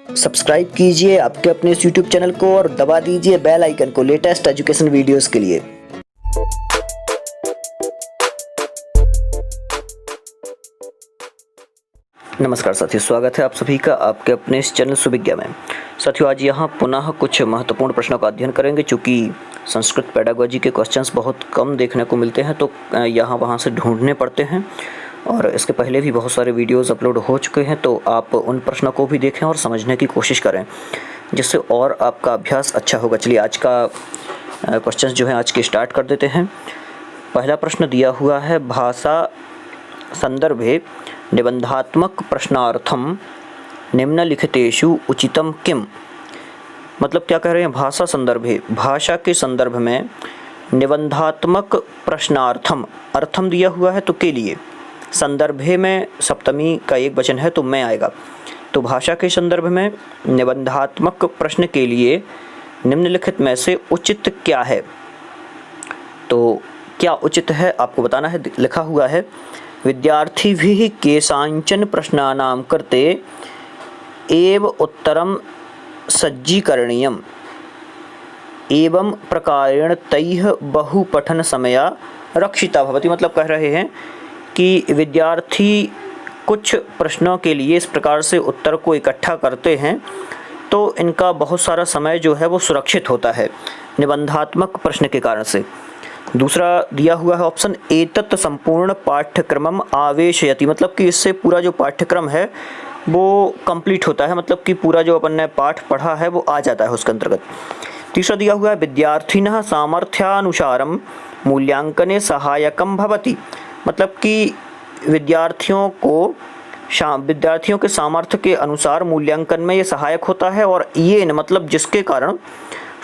Subscribe कीजिए आपके अपने इस YouTube चैनल को और दबा दीजिए बेल आइकन को लेटेस्ट एजुकेशन वीडियोस के लिए। नमस्कार साथियों, स्वागत है आप सभी का आपके अपने इस चैनल सुविज्ञा में। साथियों, आज यहाँ पुनः कुछ महत्वपूर्ण प्रश्नों का अध्ययन करेंगे। चूँकि संस्कृत पेडागोजी के क्वेश्चंस बहुत कम देखने को मिलते हैं तो यहाँ वहाँ से ढूंढने पड़ते हैं, और इसके पहले भी बहुत सारे वीडियोस अपलोड हो चुके हैं, तो आप उन प्रश्नों को भी देखें और समझने की कोशिश करें, जिससे और आपका अभ्यास अच्छा होगा। चलिए आज का क्वेश्चंस जो है आज के स्टार्ट कर देते हैं। पहला प्रश्न दिया हुआ है, भाषा संदर्भे निबंधात्मक प्रश्नार्थम निम्नलिखितेषु उचितम किम। मतलब क्या कह रहे हैं, भाषा संदर्भे, भाषा के संदर्भ में निबंधात्मक प्रश्नार्थम, अर्थम दिया हुआ है तो के लिए, संदर्भे में सप्तमी का एक वचन है तो मैं आएगा। तो भाषा के संदर्भ में निबंधात्मक प्रश्न के लिए निम्नलिखित में से उचित क्या है। तो क्या उचित है आपको बताना है। लिखा हुआ है, विद्यार्थिभिः केषाञ्चन प्रश्नानां कृते एव उत्तरं सज्जीकरणीयम् एवं प्रकारेण तैः बहुपठन समया रक्षिता भवति। मतलब कह रहे हैं कि विद्यार्थी कुछ प्रश्नों के लिए इस प्रकार से उत्तर को इकट्ठा करते हैं तो इनका बहुत सारा समय जो है वो सुरक्षित होता है निबंधात्मक प्रश्न के कारण से। दूसरा दिया हुआ है ऑप्शन, एतत् संपूर्ण पाठ्यक्रमम आवेशयति। मतलब कि इससे पूरा जो पाठ्यक्रम है वो कंप्लीट होता है, मतलब कि पूरा जो अपन ने पाठ पढ़ा है वो आ जाता है उसके अंतर्गत। तीसरा दिया हुआ है, विद्यार्थिनः सामर्थ्यानुसारम मूल्यांकने सहायकम भवति। मतलब कि विद्यार्थियों के सामर्थ्य के अनुसार मूल्यांकन में ये सहायक होता है, और ये मतलब जिसके कारण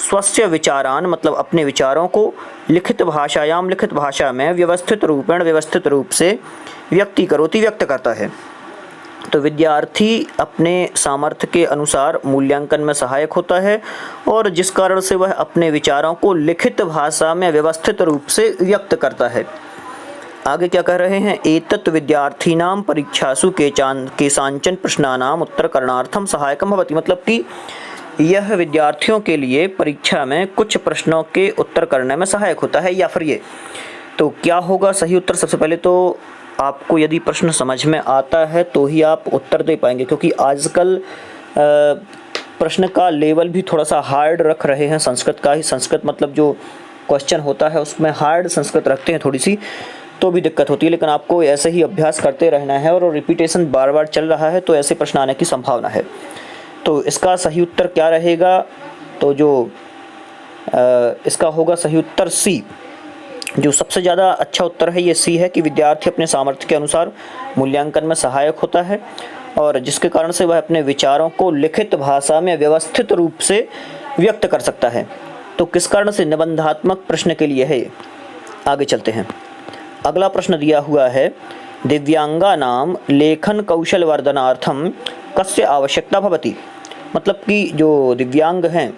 स्वस्य विचारान, मतलब अपने विचारों को लिखित भाषा में व्यवस्थित रूप से व्यक्त करता है। तो विद्यार्थी अपने सामर्थ्य के अनुसार मूल्यांकन में सहायक होता है, और जिस कारण से वह अपने विचारों को लिखित भाषा में व्यवस्थित रूप से व्यक्त करता है। आगे क्या कह रहे हैं, एतत् विद्यार्थीनां परीक्षासु केषाञ्चन प्रश्नानां उत्तरकरणार्थं सहायकं भवति। मतलब कि यह विद्यार्थियों के लिए परीक्षा में कुछ प्रश्नों के उत्तर करने में सहायक होता है, या फिर ये। तो क्या होगा सही उत्तर। सबसे पहले तो आपको यदि प्रश्न समझ में आता है तो ही आप उत्तर दे पाएंगे, क्योंकि आजकल प्रश्न का लेवल भी थोड़ा सा हार्ड रख रहे हैं। संस्कृत का ही, संस्कृत मतलब जो क्वेश्चन होता है उसमें हार्ड संस्कृत रखते हैं थोड़ी सी, तो भी दिक्कत होती है। लेकिन आपको ऐसे ही अभ्यास करते रहना है, और रिपीटेशन बार बार चल रहा है तो ऐसे प्रश्न आने की संभावना है। तो इसका सही उत्तर क्या रहेगा, तो जो इसका होगा सही उत्तर सी। जो सबसे ज़्यादा अच्छा उत्तर है ये सी है कि विद्यार्थी अपने सामर्थ्य के अनुसार मूल्यांकन में सहायक होता है, और जिसके कारण से वह अपने विचारों को लिखित भाषा में व्यवस्थित रूप से व्यक्त कर सकता है। तो किस कारण से, निबंधात्मक प्रश्न के लिए है ये। आगे चलते हैं। अगला प्रश्न दिया हुआ है, दिव्यांगानां लेखन कौशल वर्धनार्थम कस्य आवश्यकता भवति। मतलब कि जो दिव्यांग हैं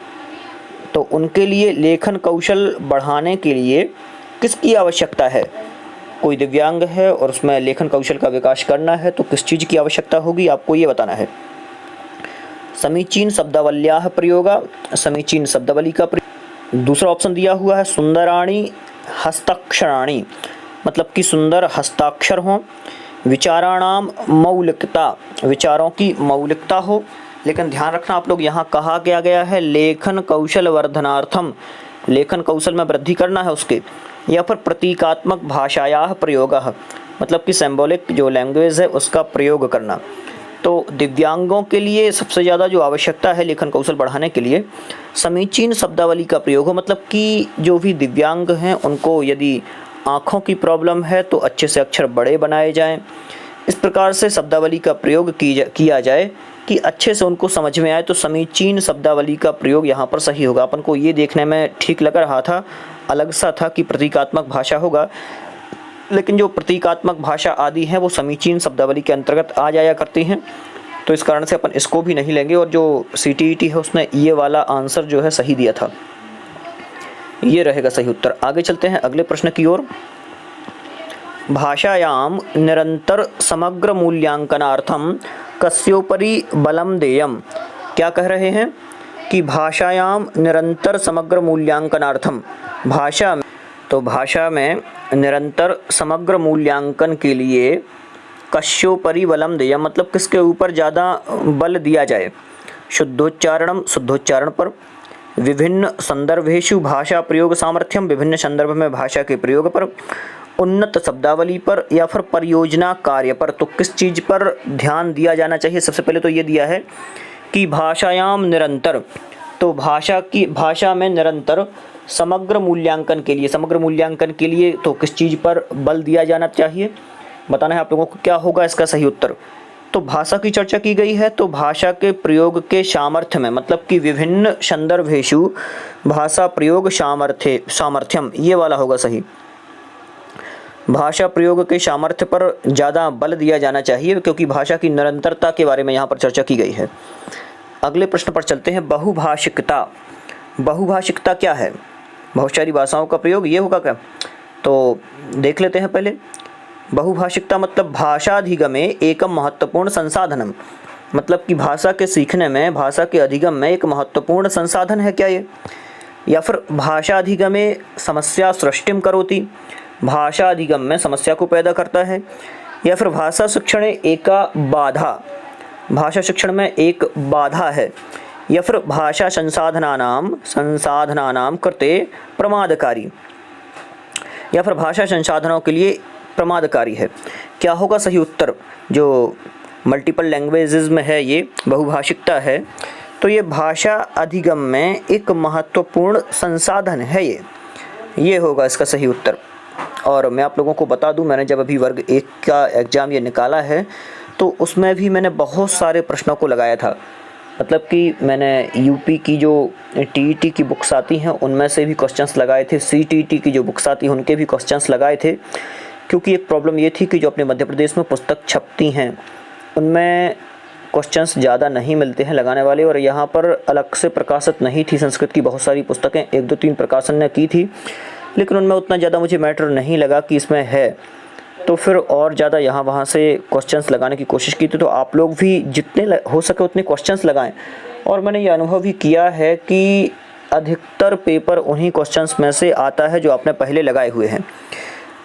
तो उनके लिए लेखन कौशल बढ़ाने के लिए किसकी आवश्यकता है। कोई दिव्यांग है और उसमें लेखन कौशल का विकास करना है तो किस चीज़ की आवश्यकता होगी, आपको ये बताना है। समीचीन शब्दावल्याः प्रयोगा, समीचीन शब्दावली का प्रयोग। दूसरा ऑप्शन दिया हुआ है, सुंदराणी हस्ताक्षराणी। मतलब कि सुंदर हस्ताक्षर हों। विचाराणाम मौलिकता, विचारों की मौलिकता हो। लेकिन ध्यान रखना आप लोग, यहाँ कहा गया है लेखन कौशल वर्धनार्थम, लेखन कौशल में वृद्धि करना है उसके, या फिर प्रतीकात्मक भाषायाः प्रयोगः, मतलब कि सिंबॉलिक जो लैंग्वेज है उसका प्रयोग करना। तो दिव्यांगों के लिए सबसे ज़्यादा जो आवश्यकता है लेखन कौशल बढ़ाने के लिए, समीचीन शब्दावली का प्रयोग हो। मतलब कि जो भी दिव्यांग हैं उनको यदि आँखों की प्रॉब्लम है तो अच्छे से अक्षर बड़े बनाए जाएं। इस प्रकार से शब्दावली का प्रयोग किया जाए कि अच्छे से उनको समझ में आए। तो समीचीन शब्दावली का प्रयोग यहाँ पर सही होगा। अपन को ये देखने में ठीक लग रहा था, अलग सा था कि प्रतीकात्मक भाषा होगा, लेकिन जो प्रतीकात्मक भाषा आदि हैं वो समीचीन शब्दावली के अंतर्गत आ जाया करती हैं। तो इस कारण से अपन इसको भी नहीं लेंगे, और जो CTET है उसने ये वाला आंसर जो है सही दिया था, ये रहेगा सही उत्तर। आगे चलते हैं अगले प्रश्न की ओर। भाषायां निरंतर समग्र मूल्यांकनार्थं कस्योपरि बलं देयम्। क्या कह रहे हैं कि भाषायाम निरंतर समग्र मूल्यांकनार्थम, भाषा में निरंतर समग्र मूल्यांकन के लिए कस्योपरि बलम देय, मतलब किसके ऊपर ज़्यादा बल दिया जाए। शुद्धोच्चारणम, शुद्धोच्चारण पर। विभिन्न संदर्भेषु भाषा प्रयोग सामर्थ्यम, विभिन्न संदर्भ में भाषा के प्रयोग पर। उन्नत शब्दावली पर या फिर परियोजना कार्य पर। तो किस चीज़ पर ध्यान दिया जाना चाहिए? सबसे पहले तो ये दिया है कि भाषायाम निरंतर, तो भाषा में निरंतर समग्र मूल्यांकन के लिए तो किस चीज़ पर बल दिया जाना चाहिए, बताना है आप लोगों को क्या होगा इसका सही उत्तर। तो भाषा की चर्चा की गई है, तो भाषा के प्रयोग के सामर्थ्य में, मतलब कि विभिन्न संदर्भेषु भाषा प्रयोग सामर्थ्यम, ये वाला होगा सही। भाषा प्रयोग के सामर्थ्य पर ज़्यादा बल दिया जाना चाहिए, क्योंकि भाषा की निरंतरता के बारे में यहाँ पर चर्चा की गई है। अगले प्रश्न पर चलते हैं। बहुभाषिकता, बहुभाषिकता क्या है? बहुत सारी भाषाओं का प्रयोग, ये होगा क्या? तो देख लेते हैं पहले। बहुभाषिकता मतलब भाषाधिगमे एकम महत्वपूर्ण संसाधनम, मतलब कि भाषा के सीखने में, भाषा के अधिगम में एक महत्वपूर्ण संसाधन है क्या ये? या फिर भाषाधिगमे समस्या सृष्टिम करोति, भाषा अधिगम में समस्या को पैदा करता है। या फिर भाषा शिक्षण एका बाधा, भाषा शिक्षण में एक बाधा है। या फिर भाषा संसाधनानाम कृते प्रमादकारी, या फिर भाषा संसाधनों के लिए प्रमादकारी है। क्या होगा सही उत्तर? जो मल्टीपल लैंग्वेजेस में है ये बहुभाषिकता है, तो ये भाषा अधिगम में एक महत्वपूर्ण संसाधन है ये होगा इसका सही उत्तर। और मैं आप लोगों को बता दूं, मैंने जब अभी वर्ग 1 का एग्ज़ाम ये निकाला है तो उसमें भी मैंने बहुत सारे प्रश्नों को लगाया था। मतलब कि मैंने यूपी की जो टीईटी की बुक्स आती हैं उनमें से भी क्वेश्चंस लगाए थे, सीटीईटी की जो बुक्स आती हैं उनके भी क्वेश्चंस लगाए थे। क्योंकि एक प्रॉब्लम ये थी कि जो अपने मध्य प्रदेश में पुस्तक छपती हैं उनमें क्वेश्चंस ज़्यादा नहीं मिलते हैं लगाने वाले, और यहाँ पर अलग से प्रकाशित नहीं थी संस्कृत की बहुत सारी पुस्तकें, 1-2-3 प्रकाशन ने की थी, लेकिन उनमें उतना ज़्यादा मुझे मैटर नहीं लगा कि इसमें है, तो फिर और ज़्यादा यहाँ वहाँ से क्वेश्चंस लगाने की कोशिश की थी। तो आप लोग भी जितने हो सके उतने क्वेश्चंस लगाएं। और मैंने ये अनुभव भी किया है कि अधिकतर पेपर उन्हीं क्वेश्चंस में से आता है जो आपने पहले लगाए हुए हैं।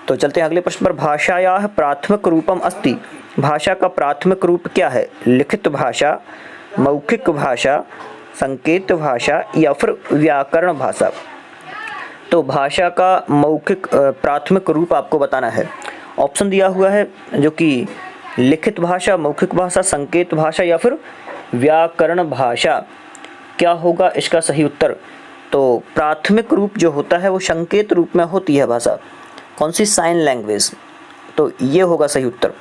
तो चलते हैं अगले प्रश्न पर। भाषायाः प्राथमिक रूपम अस्ति, भाषा का प्राथमिक रूप क्या है? लिखित भाषा, मौखिक भाषा, संकेत भाषा या फिर व्याकरण भाषा। तो भाषा का मौखिक प्राथमिक रूप आपको बताना है। ऑप्शन दिया हुआ है जो कि लिखित भाषा, मौखिक भाषा, संकेत भाषा या फिर व्याकरण भाषा। क्या होगा इसका सही उत्तर? तो प्राथमिक रूप जो होता है वो संकेत रूप में होती है भाषा। कौन सी? Sign language. तो ये होगा सही उत्तर।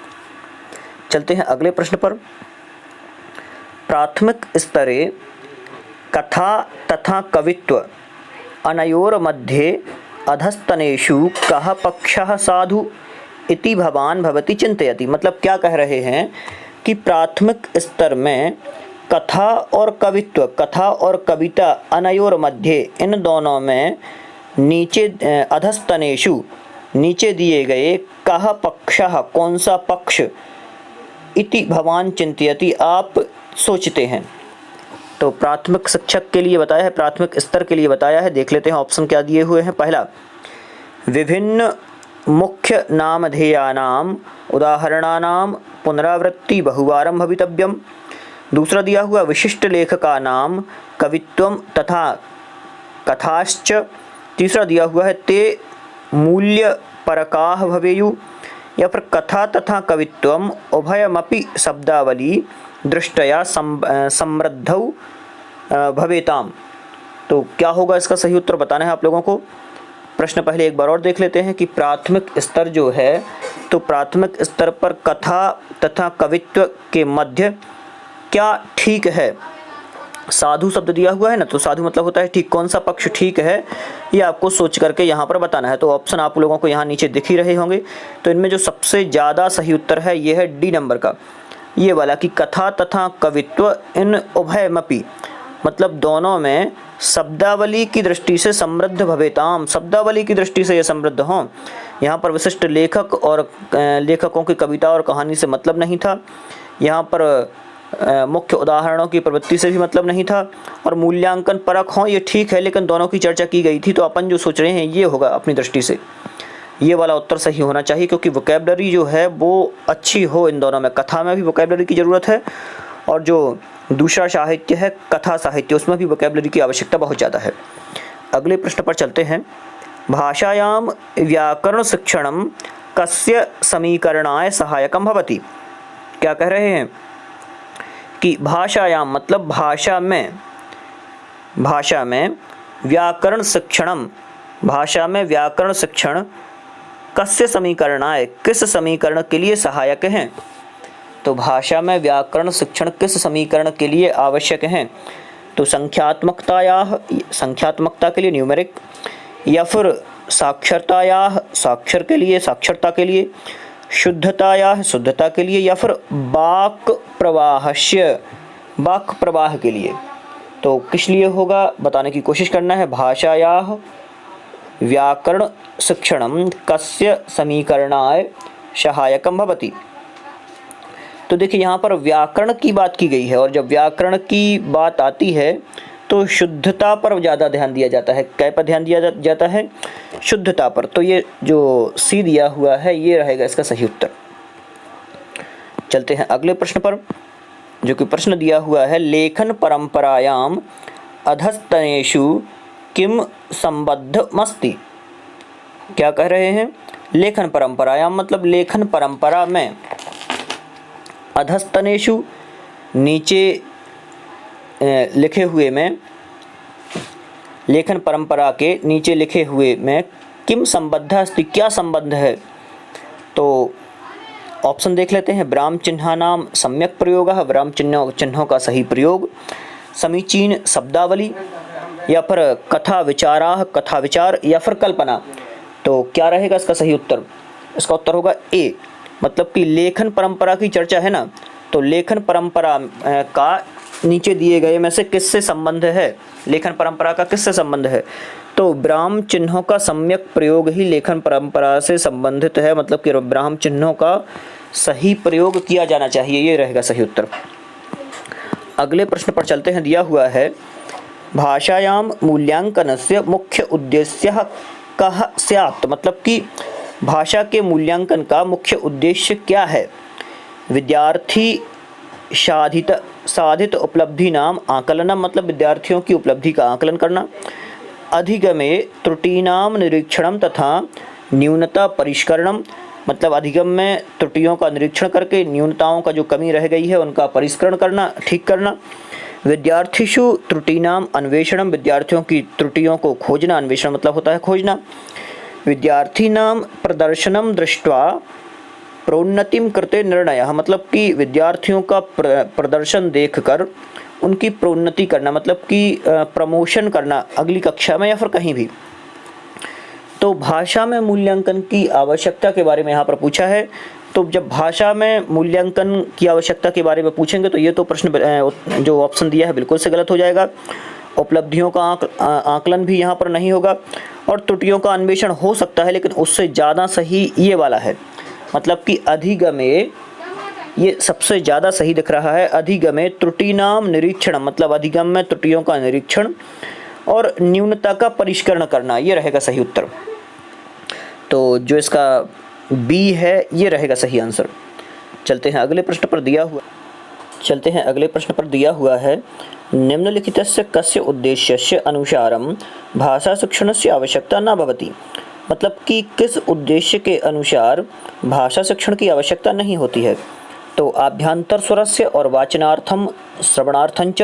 चलते हैं अगले प्रश्न पर। प्राथमिक स्तरे कथा तथा कवित्व अनयोर मध्ये अधस्तनेषु कः पक्षः साधु इति भवान भवति चिंतयति, मतलब क्या कह रहे हैं कि प्राथमिक स्तर में कथा और कवित्व, कथा और कविता अनयोर मध्य, इन दोनों में नीचे अधस्तनेषु, नीचे दिए गए कः पक्षः, कौन सा पक्ष, इति भवान चिंतयति, आप सोचते हैं। तो प्राथमिक शिक्षक के लिए बताया है, प्राथमिक स्तर के लिए बताया है। देख लेते हैं ऑप्शन क्या दिए हुए हैं। पहला, विभिन्न मुख्य नामधेयानाम उदाहरणानाम पुनरावृत्ति बहुवारं भवितव्यम। दूसरा दिया हुआ विशिष्ट लेखकानाम कवित्वम तथा कथाश्च। तीसरा दिया हुआ है ते मूल्य परकाः भवेयु, या फिर कथा तथा कवित्वम उभयमपि शब्दावली दृष्टया समृद्धौ भवेताम। तो क्या होगा इसका सही उत्तर बताना है आप लोगों को। प्रश्न पहले एक बार और देख लेते हैं कि प्राथमिक स्तर जो है, तो प्राथमिक स्तर पर कथा तथा कवित्व के मध्य क्या ठीक है? साधु शब्द दिया हुआ है ना, तो साधु मतलब होता है ठीक। कौन सा पक्ष ठीक है ये आपको सोच करके यहाँ पर बताना है। तो ऑप्शन आप लोगों को यहाँ नीचे दिख ही रहे होंगे। तो इनमें जो सबसे ज़्यादा सही उत्तर है ये है डी नंबर का, ये वाला कि कथा तथा कवित्व इन उभयमपि, मतलब दोनों में शब्दावली की दृष्टि से समृद्ध भवेताम, शब्दावली की दृष्टि से ये समृद्ध हों। यहाँ पर विशिष्ट लेखक और लेखकों की कविता और कहानी से मतलब नहीं था। यहाँ पर मुख्य उदाहरणों की प्रवृत्ति से भी मतलब नहीं था, और मूल्यांकन परक हों ये ठीक है, लेकिन दोनों की चर्चा की गई थी, तो अपन जो सोच रहे हैं ये होगा अपनी दृष्टि से, ये वाला उत्तर सही होना चाहिए, क्योंकि वोकैबलरी जो है वो अच्छी हो इन दोनों में। कथा में भी वोकैबलरी की ज़रूरत है, और जो दूसरा साहित्य है कथा साहित्य, उसमें भी वोकैबलरी की आवश्यकता बहुत ज़्यादा है। अगले प्रश्न पर चलते हैं। भाषायाम व्याकरण शिक्षणम कस्य समीकरणाय सहायकम भवति। क्या कह रहे हैं कि भाषायाम मतलब भाषा में व्याकरण शिक्षणम, भाषा में व्याकरण शिक्षण कस्य समीकरणाय किस समीकरण के लिए सहायक हैं। तो भाषा में व्याकरण शिक्षण किस समीकरण के लिए आवश्यक हैं, तो संख्यात्मकता के लिए न्यूमेरिक, या फिर साक्षर के लिए साक्षरता के लिए, शुद्धता के लिए, या फिर वाक् प्रवाह के लिए। तो किस लिए होगा बताने की कोशिश करना है। भाषायाः व्याकरण शिक्षणम कस्य समीकरणाय सहायकम भवति। तो देखिए यहाँ पर व्याकरण की बात की गई है, और जब व्याकरण की बात आती है तो शुद्धता पर ज़्यादा ध्यान दिया जाता है। क्या पर ध्यान दिया जाता है? शुद्धता पर। तो ये जो सी दिया हुआ है ये रहेगा इसका सही उत्तर। चलते हैं अगले प्रश्न पर, जो कि प्रश्न दिया हुआ है, लेखन परंपरायाम अधस्तनेषु किम संबद्धमस्ति। क्या कह रहे हैं? लेखन परंपरायाम मतलब लेखन परंपरा में, अधस्तनेषु नीचे लिखे हुए में, लेखन परंपरा के नीचे लिखे हुए में किम संबद्ध अस्ति क्या संबंध है। तो ऑप्शन देख लेते हैं। ब्राह्म चिन्हानाम सम्यक प्रयोगः, ब्राह्म चिन्हों का सही प्रयोग, समीचीन शब्दावली, या फिर कथा विचाराः कथा विचार, या फिर कल्पना। तो क्या रहेगा इसका सही उत्तर? इसका उत्तर होगा ए, मतलब कि लेखन परंपरा की चर्चा है ना, तो लेखन परंपरा का नीचे दिए गए में से किससे संबंध है, लेखन परंपरा का किससे संबंध है। तो ब्राह्म चिन्हों का सम्यक प्रयोग ही लेखन परंपरा से संबंधित है, मतलब कि ब्राह्म चिन्हों का सही प्रयोग किया जाना चाहिए, ये रहेगा सही उत्तर। अगले प्रश्न पर चलते हैं। दिया हुआ है, भाषायाम मूल्यांकनस्य मुख्य उद्देश्यः कः स्यात्, मतलब कि भाषा के मूल्यांकन का मुख्य उद्देश्य क्या है। विद्यार्थी साधित उपलब्धि नाम आकलनम, मतलब विद्यार्थियों की उपलब्धि का आकलन करना। अधिगमे त्रुटीनाम निरीक्षणम तथा न्यूनता परिष्करणम, मतलब अधिगम में त्रुटियों का निरीक्षण करके न्यूनताओं का जो कमी रह गई है उनका परिष्करण करना, ठीक करना। विद्यार्थिषु त्रुटीनाम अन्वेषणम, विद्यार्थियों की त्रुटियों को खोजना, अन्वेषण मतलब होता है खोजना। विद्यार्थीनाम प्रदर्शनम दृष्ट्वा प्रोन्नतिम कृते निर्णयः, मतलब कि विद्यार्थियों का प्रदर्शन देखकर उनकी प्रोन्नति करना, मतलब कि प्रमोशन करना अगली कक्षा में या फिर कहीं भी। तो भाषा में मूल्यांकन की आवश्यकता के बारे में यहाँ पर पूछा है। तो जब भाषा में मूल्यांकन की आवश्यकता के बारे में पूछेंगे तो ये तो प्रश्न जो ऑप्शन दिया है बिल्कुल से गलत हो जाएगा। उपलब्धियों का आकलन भी यहाँ पर नहीं होगा, और त्रुटियों का अन्वेषण हो सकता है, लेकिन उससे ज़्यादा सही ये वाला है, मतलब कि अधिगमे, ये सबसे ज़्यादा सही दिख रहा है। अधिगमे त्रुटीनाम निरीक्षण, मतलब अधिगम में त्रुटियों का निरीक्षण और न्यूनता का परिष्करण करना, ये रहेगा सही उत्तर। तो जो इसका बी है ये रहेगा सही आंसर। चलते हैं अगले प्रश्न पर दिया हुआ है, निम्नलिखितस्य कस्य उद्देश्यस्य अनुसारं भाषा शिक्षणस्य आवश्यकता न भवति, मतलब कि किस उद्देश्य के अनुसार भाषा शिक्षण की आवश्यकता नहीं होती है। तो आभ्यंतर स्वरस्य और वाचनार्थम श्रवणार्थंच,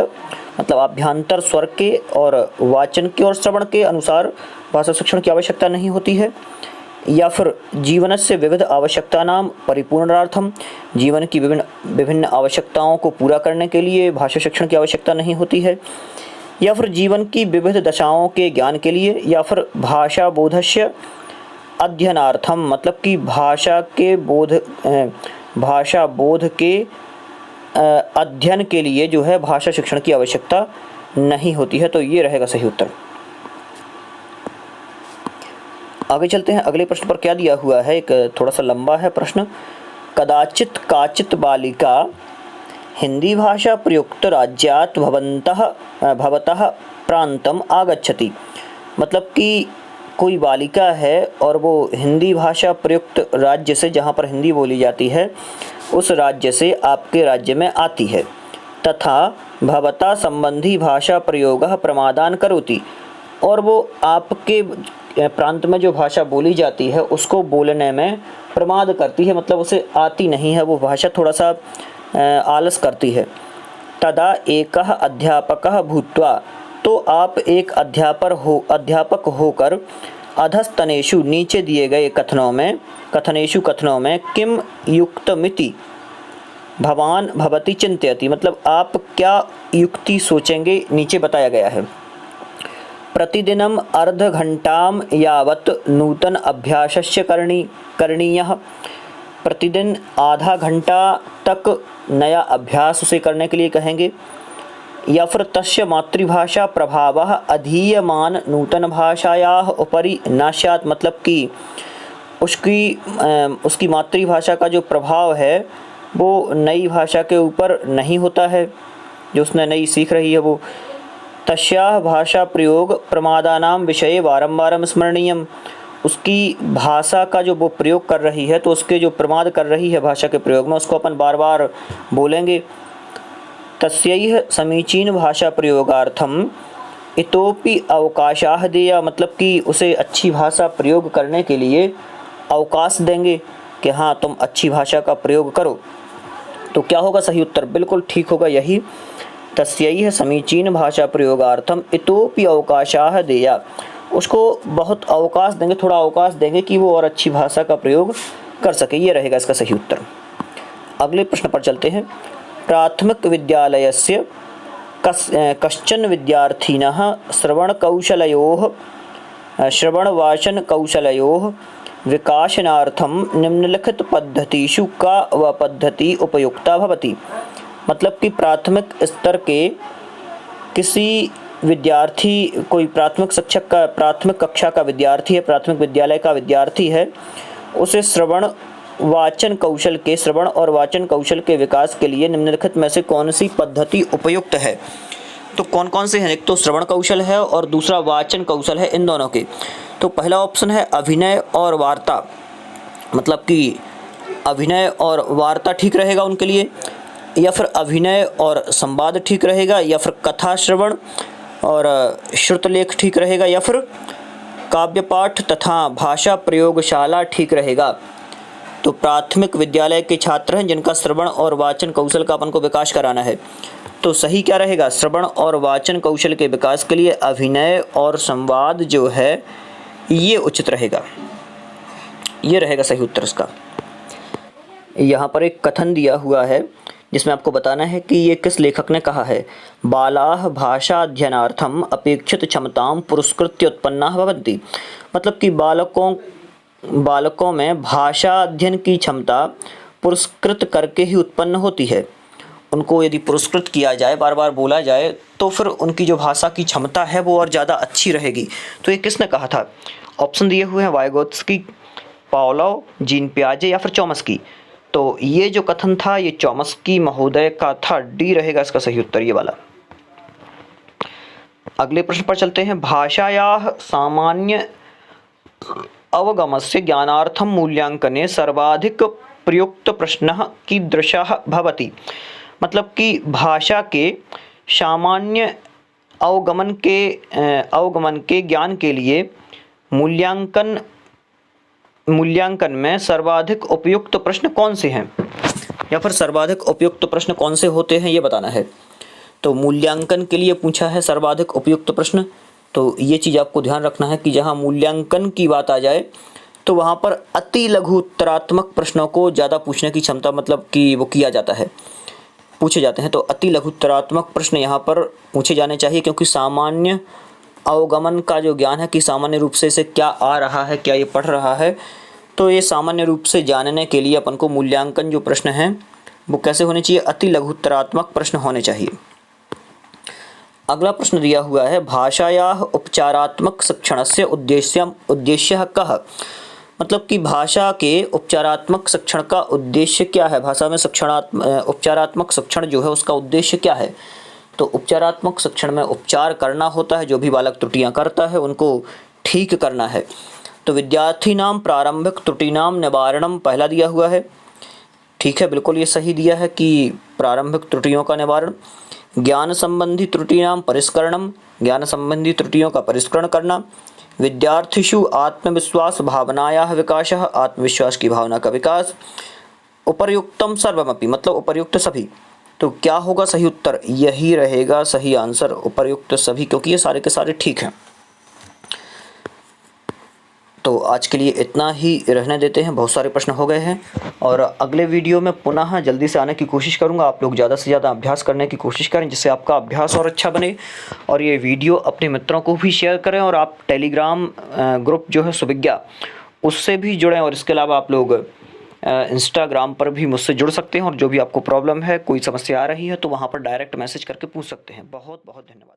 मतलब आभ्यंतर स्वर के और वाचन के और श्रवण के अनुसार भाषा शिक्षण की आवश्यकता नहीं होती है। या फिर जीवनस्य विविध आवश्यकतानां परिपूर्णार्थम, जीवन की विभिन्न आवश्यकताओं को पूरा करने के लिए भाषा शिक्षण की आवश्यकता नहीं होती है। या फिर जीवन की विविध दशाओं के ज्ञान के लिए, या फिर भाषा बोधस्य अध्ययनार्थम, मतलब कि भाषा बोध के अध्ययन के लिए जो है भाषा शिक्षण की आवश्यकता नहीं होती है। तो ये रहेगा सही उत्तर। आगे चलते हैं अगले प्रश्न पर। क्या दिया हुआ है, एक थोड़ा सा लंबा है प्रश्न। कदाचित काचित बालिका हिंदी भाषा प्रयुक्त राज्यात् भवतः प्रांतम आगच्छति। मतलब कि कोई बालिका है और वो हिंदी भाषा प्रयुक्त राज्य से, जहाँ पर हिंदी बोली जाती है, उस राज्य से आपके राज्य में आती है। तथा भवता संबंधी भाषा प्रयोगः प्रमादान करोति, और वो आपके प्रांत में जो भाषा बोली जाती है उसको बोलने में प्रमाद करती है, मतलब उसे आती नहीं है वो भाषा, थोड़ा सा आलस करती है। तदा एकः अध्यापकः भूत्वा, तो आप एक अध्यापक होकर अधस्तनेषु, नीचे दिए गए कथनों में किम युक्तमिति भवान भवति चिंतयति, मतलब आप क्या युक्ति सोचेंगे, नीचे बताया गया है। प्रतिदिनम अर्धघंटाम यावत् नूतन अभ्यासस्य करणीयः, प्रतिदिन आधा घंटा तक नया अभ्यास उसे करने के लिए कहेंगे। या फिर तस्य मातृभाषा प्रभावः अधीयमान नूतन भाषायाः उपरि न स्यात्, मतलब कि उसकी मातृभाषा का जो प्रभाव है वो नई भाषा के ऊपर नहीं होता है, जो उसने नई सीख रही है वो। तस्याः भाषा प्रयोग प्रमादानां विषये वारंवारं स्मरणीयम्, उसकी भाषा का जो वो प्रयोग कर रही है तो उसके जो प्रमाद कर रही है भाषा के प्रयोग में, उसको अपन बार बार बोलेंगे। तस्यैः समीचीन भाषा प्रयोगार्थम इतोपि अवकाशाः देया, मतलब कि उसे अच्छी भाषा प्रयोग करने के लिए अवकाश देंगे कि हाँ तुम अच्छी भाषा का प्रयोग करो। तो क्या होगा सही उत्तर? बिल्कुल ठीक होगा यही, तस्यैः समीचीन भाषा प्रयोगार्थम इतोपि अवकाशाः देया, उसको बहुत अवकाश देंगे, थोड़ा अवकाश देंगे कि वो और अच्छी भाषा का प्रयोग कर सके। ये रहेगा इसका सही उत्तर। अगले प्रश्न पर चलते हैं। प्राथमिक विद्यालयस्य कश्चन विद्यार्थिनः श्रवणवाचनकौशलयोः विकासनार्थं निम्नलिखित पद्धतिषु का व पद्धति उपयुक्ता भवति। मतलब कि प्राथमिक स्तर के किसी विद्यार्थी, कोई प्राथमिक कक्षा का विद्यार्थी है, प्राथमिक विद्यालय का विद्यार्थी है, उसे श्रवण और वाचन कौशल के विकास के लिए निम्नलिखित में से कौन सी पद्धति उपयुक्त है? तो कौन कौन से हैं? एक तो श्रवण कौशल है और दूसरा वाचन कौशल है, इन दोनों के। तो पहला ऑप्शन है अभिनय और वार्ता, मतलब कि अभिनय और वार्ता ठीक रहेगा उनके लिए, या फिर अभिनय और संवाद ठीक रहेगा, या फिर कथा श्रवण और श्रुतलेख ठीक रहेगा, या फिर काव्य पाठ तथा भाषा प्रयोगशाला ठीक रहेगा। तो प्राथमिक विद्यालय के छात्र हैं जिनका श्रवण और वाचन कौशल का अपन को विकास कराना है, तो सही क्या रहेगा? श्रवण और वाचन कौशल के विकास के लिए अभिनय और संवाद जो है ये उचित रहेगा, ये रहेगा सही उत्तर इसका। यहाँ पर एक कथन दिया हुआ है जिसमें आपको बताना है कि ये किस लेखक ने कहा है। बालाः भाषा अध्ययनार्थम अपेक्षित क्षमतां पुरस्कृत्य उत्पन्नाः भवन्ति, मतलब कि बालकों में भाषा अध्ययन की क्षमता पुरस्कृत करके ही उत्पन्न होती है। उनको यदि पुरस्कृत किया जाए, बार बार बोला जाए, तो फिर उनकी जो भाषा की क्षमता है वो और ज़्यादा अच्छी रहेगी। तो ये किसने कहा था? ऑप्शन दिए हुए हैं वाइगोत्स्की, पावलोव, जीन पियाजे या फिर चॉम्स्की। तो ये जो कथन था ये चॉम्स्की महोदय का था, डी रहेगा इसका सही उत्तर ये वाला। अगले प्रश्न पर चलते हैं। भाषायाः सामान्य अवगमस्य ज्ञानार्थं मूल्यांकने सर्वाधिक प्रयुक्त प्रश्नः कीदृशः भवति, मतलब कि भाषा के सामान्य अवगमन के ज्ञान के लिए मूल्यांकन में सर्वाधिक उपयुक्त प्रश्न कौन से हैं, या फिर सर्वाधिक उपयुक्त प्रश्न कौन से होते हैं ये बताना है। तो मूल्यांकन के लिए पूछा है सर्वाधिक उपयुक्त प्रश्न, तो ये चीज़ आपको ध्यान रखना है कि जहाँ मूल्यांकन की बात आ जाए तो वहाँ पर अति लघु उत्तरात्मक प्रश्नों को ज़्यादा पूछने की क्षमता, मतलब कि वो किया जाता है, पूछे जाते हैं। तो अति लघु उत्तरात्मक प्रश्न यहाँ पर पूछे जाने चाहिए, क्योंकि सामान्य अवगमन का जो ज्ञान है कि सामान्य रूप से इसे क्या आ रहा है, क्या ये पढ़ रहा है, तो ये सामान्य रूप से जानने के लिए अपन को मूल्यांकन जो प्रश्न हैं वो कैसे होने चाहिए? अति लघु उत्तरात्मक प्रश्न होने चाहिए। अगला प्रश्न दिया हुआ है। भाषायाः उपचारात्मक शिक्षणस्य उद्देश्यः कः, मतलब कि भाषा के उपचारात्मक शिक्षण का उद्देश्य क्या है, भाषा में उपचारात्मक शिक्षण जो है उसका उद्देश्य क्या है। तो उपचारात्मक शिक्षण में उपचार करना होता है, जो भी बालक त्रुटियां करता है उनको ठीक करना है। तो विद्यार्थीनां प्रारंभिक त्रुटीनां निवारणम पहला दिया हुआ है, ठीक है, बिल्कुल ये सही दिया है कि प्रारंभिक त्रुटियों का निवारण। ज्ञान संबंधी त्रुटीनां परिष्करणम, ज्ञान संबंधी त्रुटियों का परिष्करण करना। विद्यार्थिषु आत्मविश्वास भावनायाः विकासः, आत्मविश्वास की भावना का विकास। उपर्युक्तम सर्वमपि, मतलब उपर्युक्त सभी। तो क्या होगा सही उत्तर, यही रहेगा सही आंसर, उपर्युक्त सभी, क्योंकि ये सारे के सारे ठीक हैं। तो आज के लिए इतना ही रहने देते हैं, बहुत सारे प्रश्न हो गए हैं और अगले वीडियो में पुनः जल्दी से आने की कोशिश करूंगा। आप लोग ज़्यादा से ज़्यादा अभ्यास करने की कोशिश करें, जिससे आपका अभ्यास और अच्छा बने। और ये वीडियो अपने मित्रों को भी शेयर करें और आप टेलीग्राम ग्रुप जो है सुविज्ञा, उससे भी जुड़ें। और इसके अलावा आप लोग इंस्टाग्राम पर भी मुझसे जुड़ सकते हैं और जो भी आपको प्रॉब्लम है, कोई समस्या आ रही है, तो वहाँ पर डायरेक्ट मैसेज करके पूछ सकते हैं। बहुत बहुत धन्यवाद।